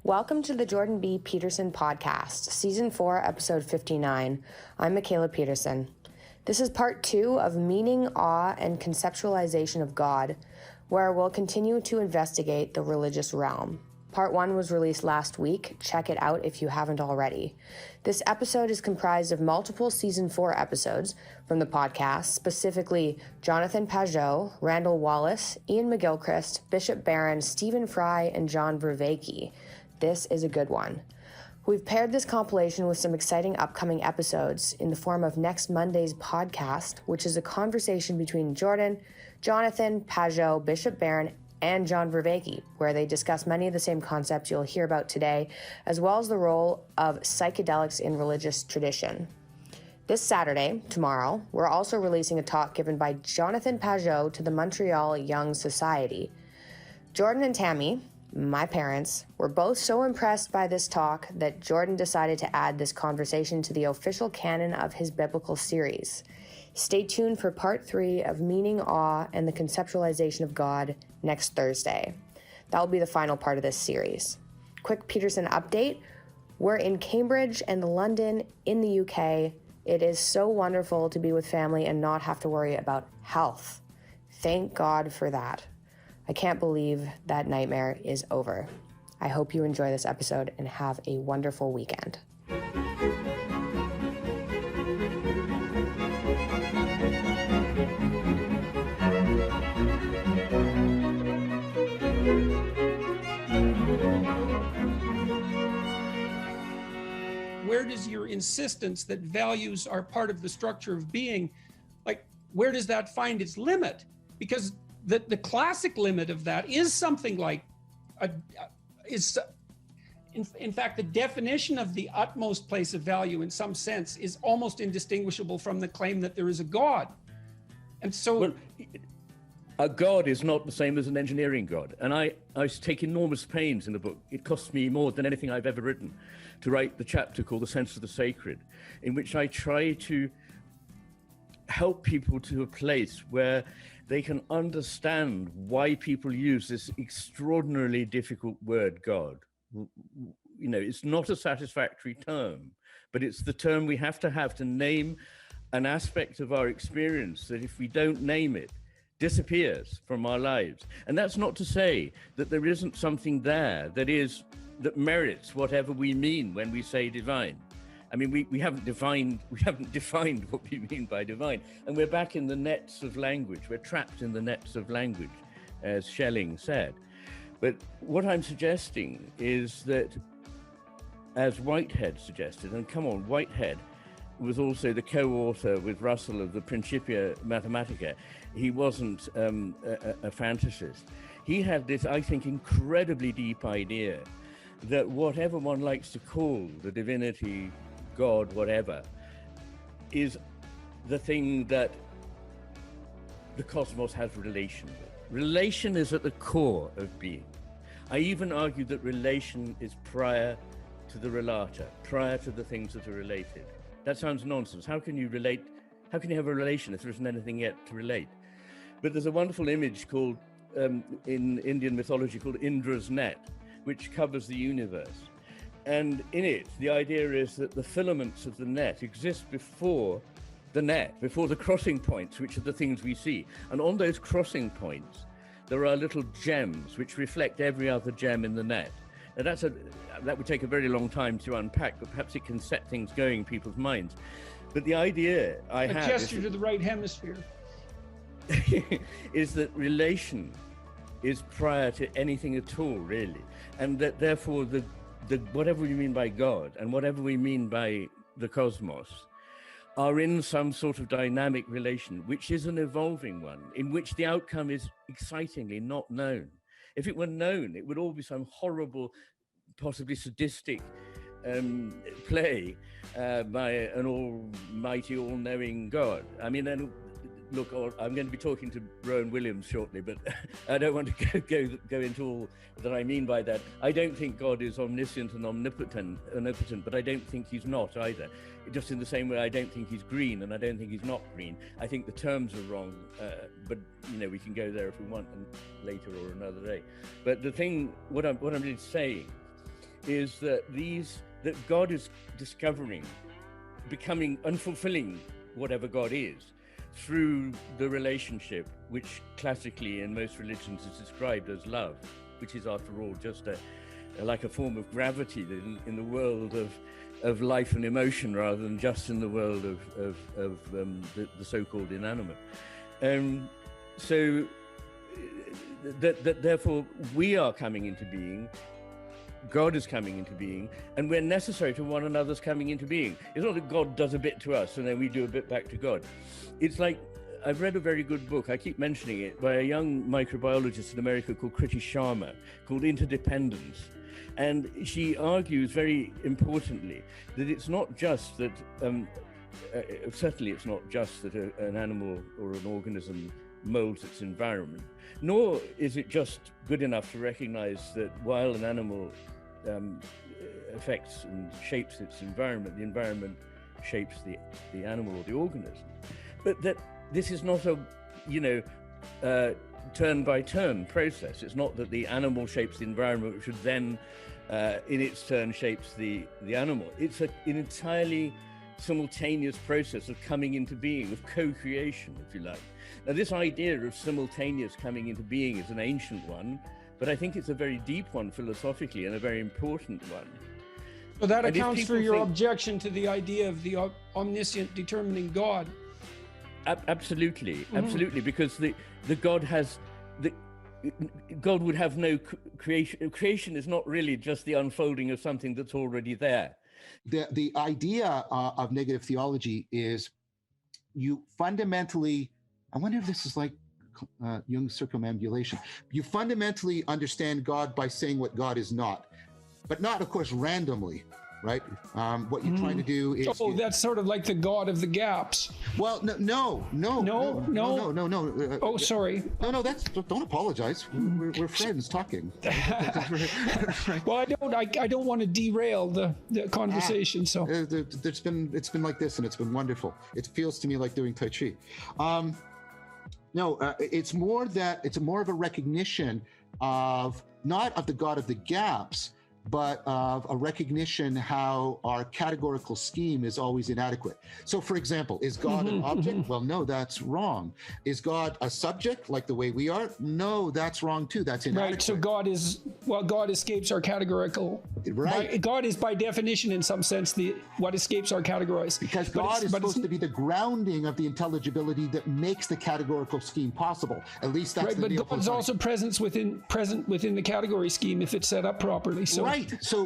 Welcome to the Jordan B.Peterson podcast, Season 4, Episode 59. I'm B.Peterson. This is part 2 of Meaning, Awe, and Conceptualization of God, where we'll continue to investigate the religious realm. Part 1 was released last week. Check it out if you haven't already. This episode is comprised of multiple Season 4 episodes from the podcast, specifically Jonathan Pajot, Randall Wallace, Ian McGilchrist, Bishop Barron, Stephen Fry, and John Vervaeke. This is a good one. We've paired this compilation with some exciting upcoming episodes in the form of next Monday's podcast, which is a conversation between Jordan, Jonathan, Pajot, Bishop Barron, and John Vervaeke, where they discuss many of the same concepts you'll hear about today, as well as the role of psychedelics in religious tradition. This Saturday, tomorrow, we're also releasing a talk given by Jonathan Pajot to the Montreal Young Society. Jordan and Tammy, my parents, were both so impressed by this talk that Jordan decided to add this conversation to the official canon of his biblical series. Stay tuned for part 3 of Meaning, Awe, and the Conceptualization of God next Thursday. That will be the final part of this series. Quick Peterson update. We're in Cambridge and London in the UK. It is so wonderful to be with family and not have to worry about health. Thank God for that. I can't believe that nightmare is over. I hope you enjoy this episode and have a wonderful weekend. Where does your insistence that values are part of the structure of being, where does that find its limit? Because the classic limit of that is something like, in fact, the definition of the utmost place of value in some sense is almost indistinguishable from the claim that there is a God. And so... Well, a God is not the same as an engineering God. And I take enormous pains in the book. It costs me more than anything I've ever written to write the chapter called The Sense of the Sacred, in which I try to help people to a place where they can understand why people use this extraordinarily difficult word, God. You know, it's not a satisfactory term, but it's the term we have to name an aspect of our experience that if we don't name it, disappears from our lives. And that's not to say that there isn't something there that merits whatever we mean when we say divine. I mean, we haven't defined what we mean by divine. And we're back in the nets of language. We're trapped in the nets of language, as Schelling said. But what I'm suggesting is that, as Whitehead suggested, and come on, Whitehead was also the co-author with Russell of the Principia Mathematica. He wasn't a fantasist. He had this, I think, incredibly deep idea that whatever one likes to call the divinity, God, whatever, is the thing that the cosmos has relation with. Relation is at the core of being. I even argue that relation is prior to the relata, prior to the things that are related. That sounds nonsense. How can you relate? How can you have a relation if there isn't anything yet to relate? But there's a wonderful image called, in Indian mythology, called Indra's net, which covers the universe. And in it, the idea is that the filaments of the net exist before the net, before the crossing points, which are the things we see. And on those crossing points, there are little gems which reflect every other gem in the net. Now that would take a very long time to unpack, but perhaps it can set things going in people's minds. But the idea I have... A gesture to the right hemisphere. is that relation is prior to anything at all, really. And that therefore the whatever we mean by God and whatever we mean by the cosmos are in some sort of dynamic relation, which is an evolving one, in which the outcome is excitingly not known. If it were known, it would all be some horrible, possibly sadistic play by an almighty, all-knowing God. I mean, and look, I'm going to be talking to Rowan Williams shortly, but I don't want to go into all that I mean by that. I don't think God is omniscient and omnipotent, but I don't think he's not either. Just in the same way, I don't think he's green and I don't think he's not green. I think the terms are wrong, but we can go there if we want, and later or another day. But the thing, what I'm really saying is that God is discovering, becoming, unfulfilling whatever God is through the relationship, which classically in most religions is described as love, which is after all just like a form of gravity in the world of life and emotion, rather than just in the world of the so-called inanimate. So that therefore we are coming into being, God is coming into being, and we're necessary to one another's coming into being. It's not that God does a bit to us and then we do a bit back to God. It's like, I've read a very good book, I keep mentioning it, by a young microbiologist in America called Kriti Sharma, called Interdependence. And she argues very importantly that it's not just that, certainly it's not just that an animal or an organism molds its environment, nor is it just good enough to recognize that while an animal affects and shapes its environment, the environment shapes the animal or the organism. But that this is not a, turn by turn process. It's not that the animal shapes the environment, which would then, in its turn, shapes the animal. It's an entirely simultaneous process of coming into being, of co-creation, if you like. Now, this idea of simultaneous coming into being is an ancient one, but I think it's a very deep one philosophically and a very important one. So that accounts for your objection to the idea of the omniscient determining God. Absolutely, absolutely, because the God has God would have no creation. Creation is not really just the unfolding of something that's already there. The idea of negative theology is you fundamentally, I wonder if this is like Jung's circumambulation. You fundamentally understand God by saying what God is not, but not, of course, randomly, right? What you're trying to do is... Oh, that's sort of like the God of the gaps. Well, no. Oh, sorry. No, don't apologize. We're friends talking. Well, I don't want to derail the conversation. So it's been like this, and it's been wonderful. It feels to me like doing Tai Chi. It's more of a recognition of not of the God of the gaps, but of a recognition how our categorical scheme is always inadequate. So, for example, is God an object? Well, no, that's wrong. Is God a subject like the way we are? No, that's wrong too. That's inadequate. Right. So God escapes our categorical. Right. God is by definition, in some sense, what escapes our categories. Because God is supposed to be the grounding of the intelligibility that makes the categorical scheme possible. At least that's right. But God's also present within the category scheme if it's set up properly. So. Right. So